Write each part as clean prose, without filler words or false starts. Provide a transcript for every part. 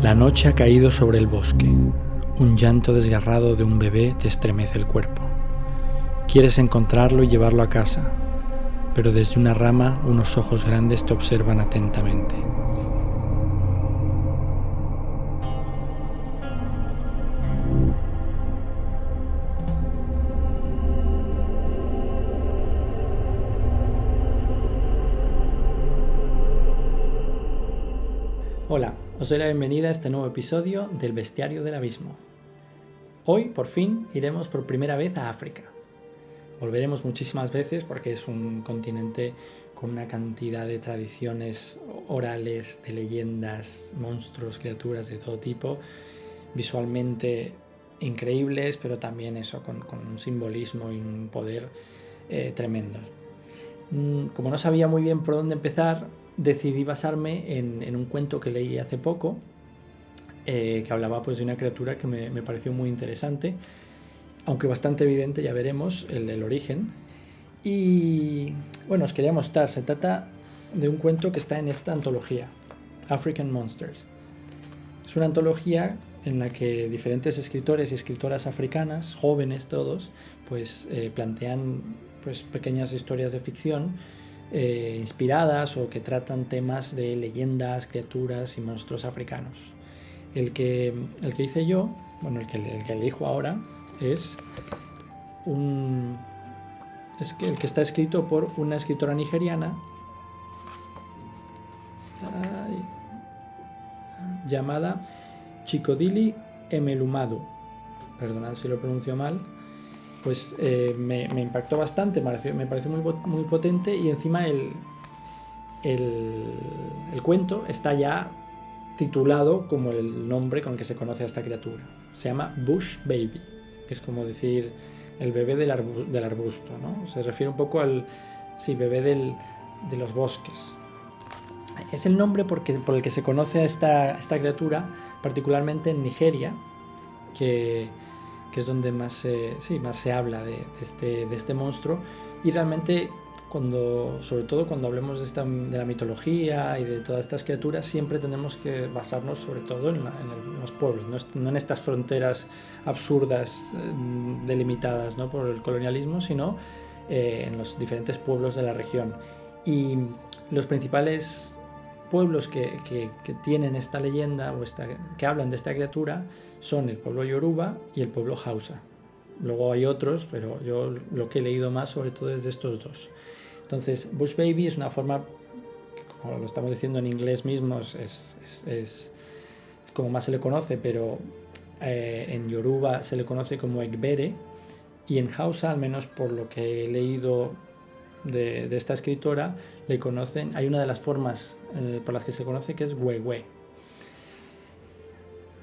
La noche ha caído sobre el bosque. Un llanto desgarrado de un bebé te estremece el cuerpo. Quieres encontrarlo y llevarlo a casa, pero desde una rama unos ojos grandes te observan atentamente. Hola, os doy la bienvenida a este nuevo episodio del Bestiario del Abismo. Hoy, por fin, iremos por primera vez a África. Volveremos muchísimas veces porque es un continente con una cantidad de tradiciones orales, de leyendas, monstruos, criaturas de todo tipo, visualmente increíbles, pero también eso con un simbolismo y un poder tremendo. Como no sabía muy bien por dónde empezar, decidí basarme en un cuento que leí hace poco, que hablaba pues de una criatura que me pareció muy interesante, aunque bastante evidente, ya veremos el origen. Y bueno, os quería mostrar, se trata de un cuento que está en esta antología, African Monsters. Es una antología en la que diferentes escritores y escritoras africanas, jóvenes todos, pues plantean pues pequeñas historias de ficción inspiradas o que tratan temas de leyendas, criaturas y monstruos africanos. El que hice yo, bueno, el que elijo ahora, es el que está escrito por una escritora nigeriana llamada Chikodili Emelumadu. Perdonad si lo pronuncio mal. Pues me impactó bastante, me pareció muy potente, y encima el cuento está ya titulado como el nombre con el que se conoce a esta criatura. Se llama Bush Baby, que es como decir el bebé del arbusto, ¿no? Se refiere un poco al bebé de los bosques. Es el nombre por el que se conoce a esta criatura, particularmente en Nigeria, que es donde más se habla de este monstruo. Y realmente, sobre todo cuando hablemos de la mitología y de todas estas criaturas, siempre tenemos que basarnos sobre todo en los pueblos, no en estas fronteras absurdas delimitadas, ¿no?, por el colonialismo, sino en los diferentes pueblos de la región. Y los principales pueblos que tienen esta leyenda que hablan de esta criatura son el pueblo Yoruba y el pueblo Hausa. Luego hay otros, pero yo lo que he leído más sobre todo es de estos dos. Entonces, Bush Baby es una forma, como lo estamos diciendo en inglés mismo, es como más se le conoce, pero en Yoruba se le conoce como Egbere, y en Hausa, al menos por lo que he leído de esta escritora, le conocen, hay una de las formas por las que se conoce, que es Wewe.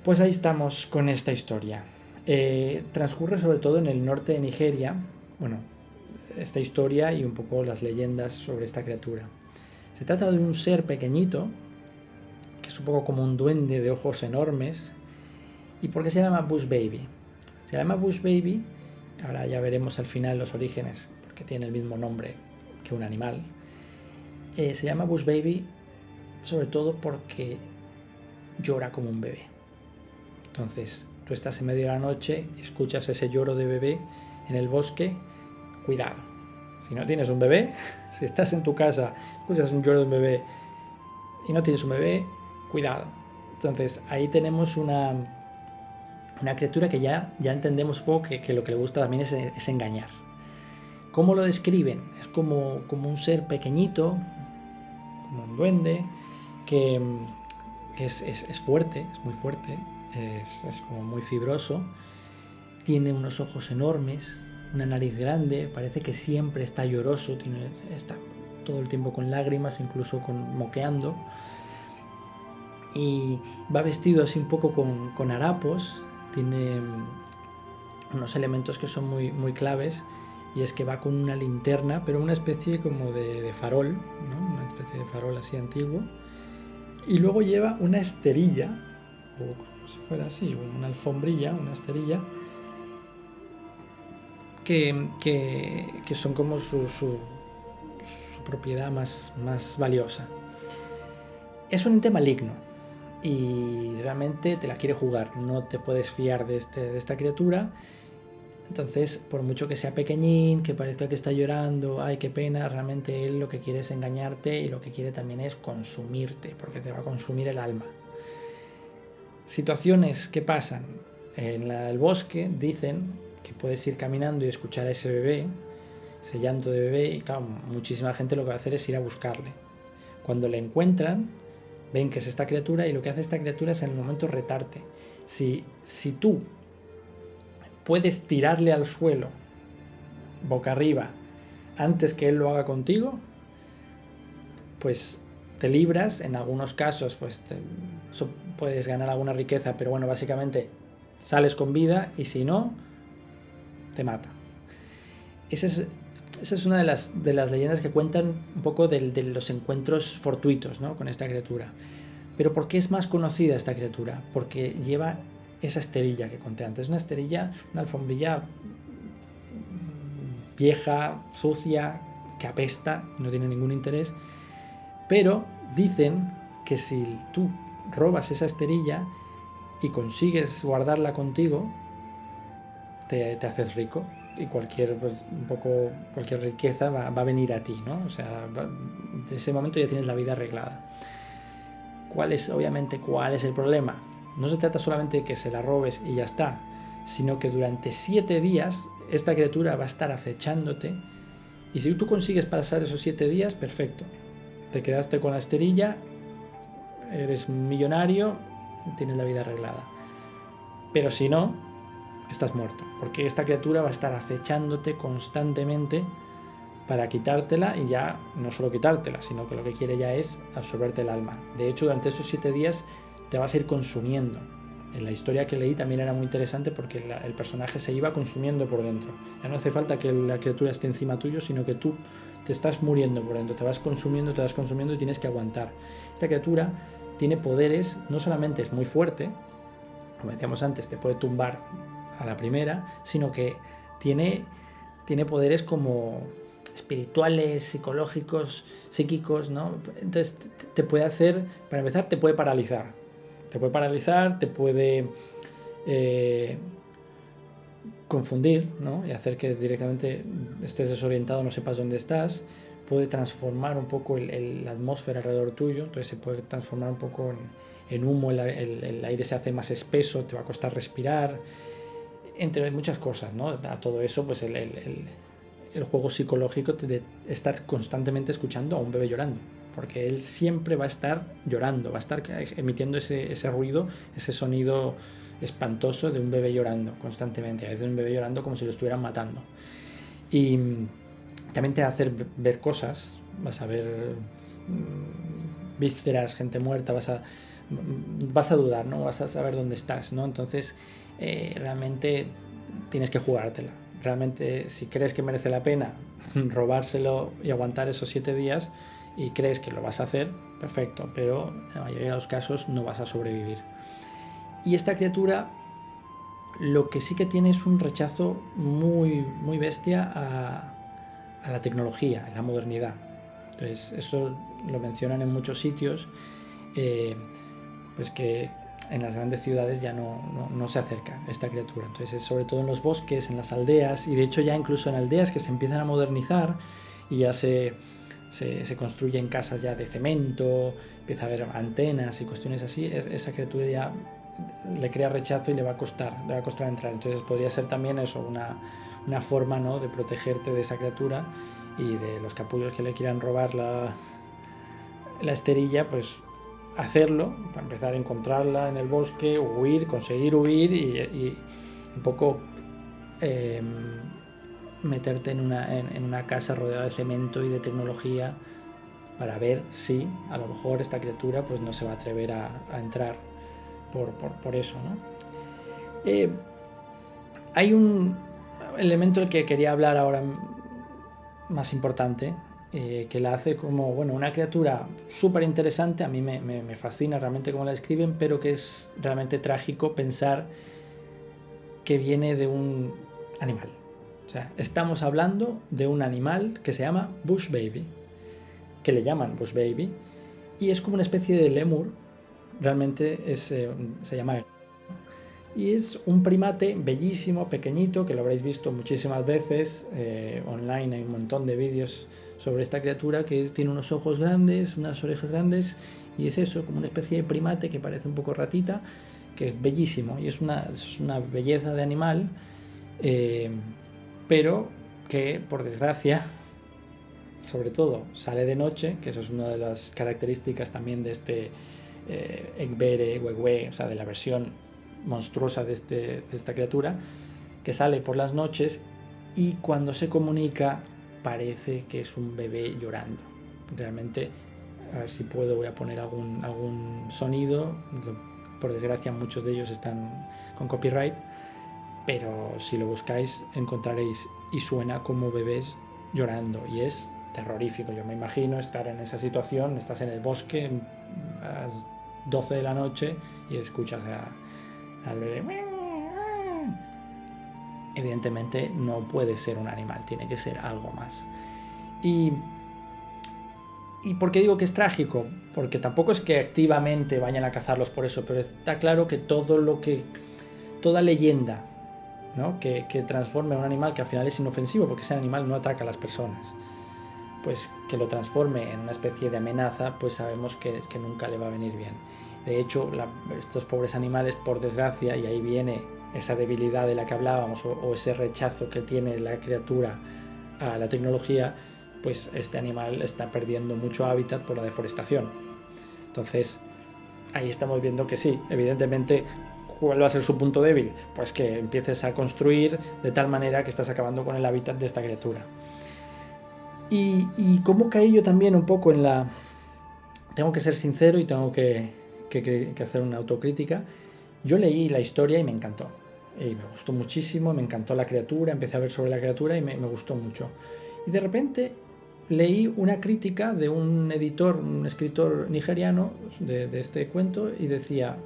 Pues ahí estamos con esta historia. Transcurre sobre todo en el norte de Nigeria, bueno, esta historia y un poco las leyendas sobre esta criatura. Se trata de un ser pequeñito, que es un poco como un duende de ojos enormes. ¿Y por qué se llama Bush Baby? Se llama Bush Baby, ahora ya veremos al final los orígenes, porque tiene el mismo nombre que un animal. Se llama Bush Baby sobre todo porque llora como un bebé. Entonces, tú estás en medio de la noche, escuchas ese lloro de bebé en el bosque, cuidado. Si no tienes un bebé, si estás en tu casa, escuchas un lloro de un bebé y no tienes un bebé, cuidado. Entonces, ahí tenemos una criatura que ya entendemos un poco que lo que le gusta también es engañar. ¿Cómo lo describen? Es como un ser pequeñito, como un duende, que es fuerte, es muy fuerte, es como muy fibroso, tiene unos ojos enormes, una nariz grande, parece que siempre está lloroso, está todo el tiempo con lágrimas, incluso moqueando, y va vestido así un poco con harapos. Tiene unos elementos que son muy, muy claves, y es que va con una linterna, pero una especie como de farol, ¿no?, una especie de farol así antiguo, y luego lleva una esterilla, o como si fuera así, una alfombrilla, una esterilla, que son como su propiedad más valiosa. Es un ente maligno, y realmente te la quiere jugar, no te puedes fiar de esta criatura. Entonces, por mucho que sea pequeñín, que parezca que está llorando, ay, qué pena, realmente él lo que quiere es engañarte y lo que quiere también es consumirte, porque te va a consumir el alma. Situaciones que pasan en el bosque, dicen que puedes ir caminando y escuchar a ese bebé, ese llanto de bebé, y claro, muchísima gente lo que va a hacer es ir a buscarle. Cuando le encuentran, ven que es esta criatura, y lo que hace esta criatura es en el momento retarte. Si tú puedes tirarle al suelo boca arriba antes que él lo haga contigo, pues te libras. En algunos casos pues puedes ganar alguna riqueza, pero bueno, básicamente sales con vida, y si no, te mata. Esa es una de las leyendas que cuentan un poco de los encuentros fortuitos, ¿no?, con esta criatura. Pero ¿por qué es más conocida esta criatura? Porque lleva esa esterilla que conté antes, una esterilla, una alfombrilla vieja, sucia, que apesta, no tiene ningún interés. Pero dicen que si tú robas esa esterilla y consigues guardarla contigo, te haces rico, y cualquier riqueza va a venir a ti, ¿no? O sea, de ese momento ya tienes la vida arreglada. ¿Cuál es el problema? No se trata solamente de que se la robes y ya está, sino que durante 7 días esta criatura va a estar acechándote, y si tú consigues pasar esos 7 días, perfecto. Te quedaste con la esterilla, eres millonario, tienes la vida arreglada. Pero si no, estás muerto, porque esta criatura va a estar acechándote constantemente para quitártela, y ya no solo quitártela, sino que lo que quiere ya es absorberte el alma. De hecho, durante esos 7 días te vas a ir consumiendo. En la historia que leí también era muy interesante, porque el personaje se iba consumiendo por dentro. Ya no hace falta que la criatura esté encima tuyo, sino que tú te estás muriendo por dentro, te vas consumiendo y tienes que aguantar. Esta criatura tiene poderes, no solamente es muy fuerte, como decíamos antes, te puede tumbar a la primera, sino que tiene poderes como espirituales, psicológicos, psíquicos, ¿no? Entonces te puede hacer, para empezar, te puede paralizar, te puede confundir, ¿no?, y hacer que directamente estés desorientado, no sepas dónde estás. Puede transformar un poco la atmósfera alrededor tuyo, entonces se puede transformar un poco en humo, el aire se hace más espeso, te va a costar respirar, entre muchas cosas, ¿no? A todo eso, pues el juego psicológico de estar constantemente escuchando a un bebé llorando, porque él siempre va a estar llorando, va a estar emitiendo ese ruido, ese sonido espantoso de un bebé llorando constantemente, a veces un bebé llorando como si lo estuvieran matando. Y también te va a hacer ver cosas, vas a ver vísceras, gente muerta, vas a dudar, ¿no? Vas a saber dónde estás, ¿no? Entonces realmente tienes que jugártela. Realmente, si crees que merece la pena robárselo y aguantar esos 7 días y crees que lo vas a hacer, perfecto, pero en la mayoría de los casos no vas a sobrevivir. Y esta criatura lo que sí que tiene es un rechazo muy, muy bestia a la tecnología, a la modernidad. Entonces, eso lo mencionan en muchos sitios, pues que en las grandes ciudades ya no se acerca esta criatura. Entonces, sobre todo en los bosques, en las aldeas, y de hecho ya incluso en aldeas que se empiezan a modernizar y ya se construyen casas ya de cemento, empieza a haber antenas y cuestiones así, esa criatura ya le crea rechazo y le va a costar entrar. Entonces podría ser también eso, una forma, ¿no?, de protegerte de esa criatura y de los capullos que le quieran robar la esterilla, pues hacerlo, para empezar a encontrarla en el bosque, conseguir huir y un poco meterte en una casa rodeada de cemento y de tecnología, para ver si a lo mejor esta criatura pues no se va a atrever a entrar por eso, ¿no? Hay un elemento del que quería hablar ahora más importante, que la hace como, bueno, una criatura súper interesante. A mí me fascina realmente cómo la describen, pero que es realmente trágico pensar que viene de un animal. O sea, estamos hablando de un animal que se llama Bush Baby, que le llaman Bush Baby, y es como una especie de lémur, realmente se llama... Y es un primate bellísimo, pequeñito, que lo habréis visto muchísimas veces. Online hay un montón de vídeos sobre esta criatura que tiene unos ojos grandes, unas orejas grandes, y es eso, como una especie de primate que parece un poco ratita, que es bellísimo y es una belleza de animal, pero que por desgracia, sobre todo, sale de noche, que eso es una de las características también de este Egbere Wewe, o sea, de la versión monstruosa de esta criatura, que sale por las noches y cuando se comunica parece que es un bebé llorando. Realmente, a ver si puedo, voy a poner algún sonido. Por desgracia muchos de ellos están con copyright, pero si lo buscáis encontraréis, y suena como bebés llorando y es terrorífico. Yo me imagino estar en esa situación, estás en el bosque a las 12 de la noche y escuchas al bebé. Evidentemente no puede ser un animal, tiene que ser algo más. ¿Y por qué digo que es trágico? Porque tampoco es que activamente vayan a cazarlos por eso, pero está claro que toda leyenda, ¿no?, que transforme a un animal que al final es inofensivo, porque ese animal no ataca a las personas, pues que lo transforme en una especie de amenaza, pues sabemos que nunca le va a venir bien. De hecho, estos pobres animales, por desgracia, y ahí viene esa debilidad de la que hablábamos, o ese rechazo que tiene la criatura a la tecnología, pues este animal está perdiendo mucho hábitat por la deforestación. Entonces, ahí estamos viendo que sí, evidentemente, ¿cuál va a ser su punto débil? Pues que empieces a construir de tal manera que estás acabando con el hábitat de esta criatura. Y cómo caí yo también un poco en la... Tengo que ser sincero y tengo que hacer una autocrítica. Yo leí la historia y me encantó. Y me gustó muchísimo, me encantó la criatura, empecé a ver sobre la criatura y me gustó mucho. Y de repente leí una crítica de un escritor nigeriano de este cuento, y decía: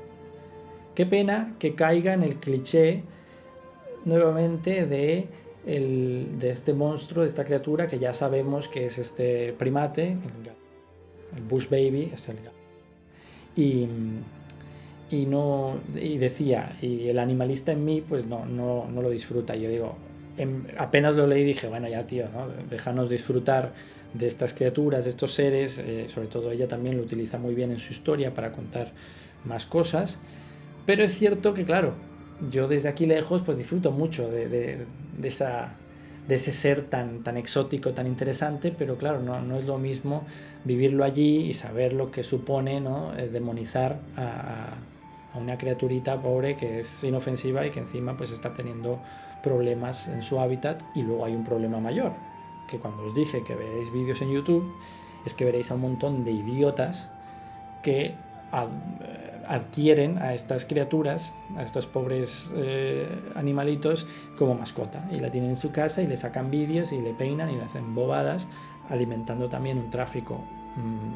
qué pena que caiga en el cliché nuevamente de este monstruo, de esta criatura que ya sabemos que es este primate, el Bush Baby, es el gato. Y decía, y el animalista en mí pues no lo disfruta. Yo digo, apenas lo leí dije, bueno, ya tío, ¿no?, déjanos disfrutar de estas criaturas, de estos seres. Sobre todo ella también lo utiliza muy bien en su historia para contar más cosas, pero es cierto que, claro, yo desde aquí lejos pues disfruto mucho de ese ser tan exótico, tan interesante, pero claro, no es lo mismo vivirlo allí y saber lo que supone, ¿no?, demonizar a una criaturita pobre que es inofensiva y que encima pues está teniendo problemas en su hábitat. Y luego hay un problema mayor, que cuando os dije que veréis vídeos en YouTube, es que veréis a un montón de idiotas que adquieren a estas criaturas, a estos pobres animalitos, como mascota, y la tienen en su casa y le sacan vídeos y le peinan y le hacen bobadas, alimentando también un tráfico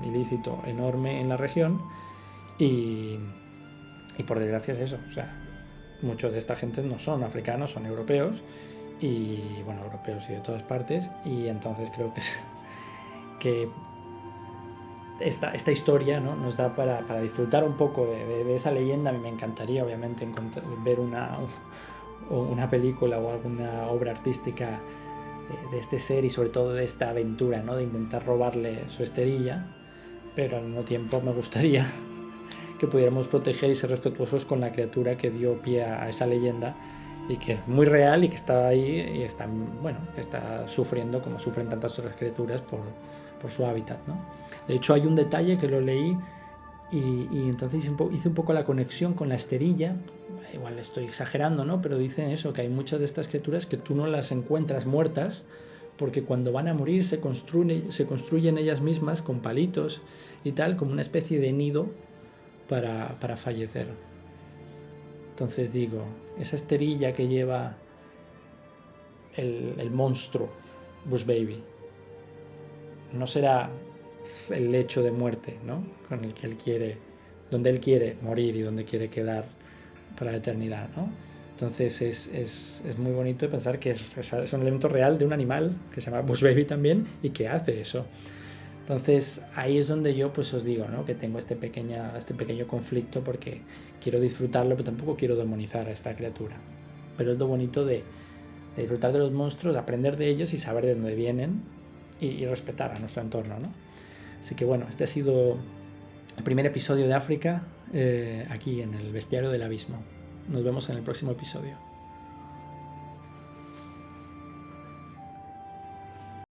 ilícito enorme en la región. Y por desgracia es eso, o sea, muchos de esta gente no son africanos, son europeos, y bueno, europeos y de todas partes. Y entonces creo que esta historia, ¿no?, nos da para disfrutar un poco de esa leyenda. A mí me encantaría, obviamente, ver una película o alguna obra artística de este ser, y sobre todo de esta aventura, ¿no?, de intentar robarle su esterilla, pero al mismo tiempo me gustaría que pudiéramos proteger y ser respetuosos con la criatura que dio pie a esa leyenda, y que es muy real y que está ahí y está sufriendo como sufren tantas otras criaturas por su hábitat, ¿no? De hecho, hay un detalle que lo leí y entonces hice un poco la conexión con la esterilla. Igual estoy exagerando, ¿no?, pero dicen eso, que hay muchas de estas criaturas que tú no las encuentras muertas, porque cuando van a morir se construyen ellas mismas con palitos y tal, como una especie de nido para fallecer. Entonces digo, esa esterilla que lleva el monstruo Bush Baby no será el lecho de muerte, ¿no?, con el que donde él quiere morir y donde quiere quedar para la eternidad, ¿no? Entonces es muy bonito pensar que es un elemento real de un animal que se llama Bush Baby también y que hace eso. Entonces ahí es donde yo pues os digo, ¿no? Que tengo este pequeño conflicto porque quiero disfrutarlo, pero tampoco quiero demonizar a esta criatura. Pero es lo bonito de disfrutar de los monstruos, aprender de ellos y saber de dónde vienen y respetar a nuestro entorno, ¿no? Así que bueno, este ha sido el primer episodio de África aquí en el Bestiario del Abismo. Nos vemos en el próximo episodio.